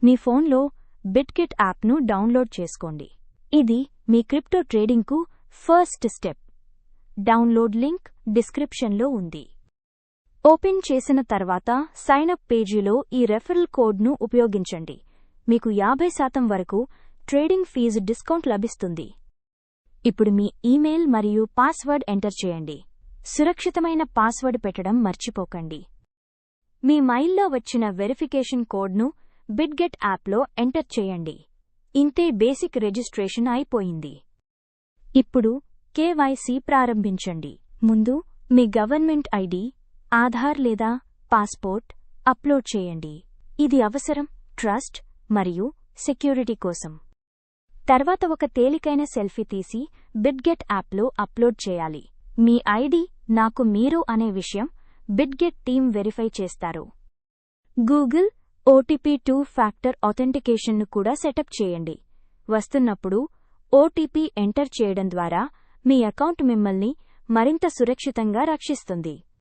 మీ ఫోన్లో బిట్గెట్ యాప్ను డౌన్లోడ్ చేసుకోండి. ఇది మీ క్రిప్టో ట్రేడింగ్కు ఫస్ట్ స్టెప్. డౌన్లోడ్ లింక్ డిస్క్రిప్షన్లో ఉంది. ఓపెన్ చేసిన తర్వాత సైన్ అప్ పేజీలో ఈ రెఫరల్ కోడ్ను ఉపయోగించండి. మీకు 50% వరకు ట్రేడింగ్ ఫీజు డిస్కౌంట్ లభిస్తుంది. ఇప్పుడు మీ ఇమెయిల్ మరియు పాస్వర్డ్ ఎంటర్ చేయండి. సురక్షితమైన పాస్వర్డ్ పెట్టడం మర్చిపోకండి. మీ మెయిల్లో వచ్చిన వెరిఫికేషన్ కోడ్ను బిట్గెట్ యాప్లో ఎంటర్ చేయండి. ఇంతే, బేసిక్ రిజిస్ట్రేషన్ అయిపోయింది. ఇప్పుడు కేవైసీ ప్రారంభించండి. ముందు మీ గవర్నమెంట్ ఐడి, ఆధార్ లేదా పాస్పోర్ట్ అప్లోడ్ చేయండి. ఇది అవసరం ట్రస్ట్ మరియు సెక్యూరిటీ కోసం. తర్వాత ఒక తేలికైన సెల్ఫీ తీసి బిట్గెట్ యాప్లో అప్లోడ్ చేయాలి. మీ ఐడి నాకు మీరు అనే విషయం బిట్గెట్ టీమ్ వెరిఫై చేస్తారు. గూగుల్ ఓటీపీ 2 ఫ్యాక్టర్ ఆథెంటికేషన్ను కూడా సెటప్ చేయండి. వస్తున్నప్పుడు ఓటీపీ ఎంటర్ చేయడం ద్వారా మీ అకౌంట్ మిమ్మల్ని మరింత సురక్షితంగా రక్షిస్తుంది.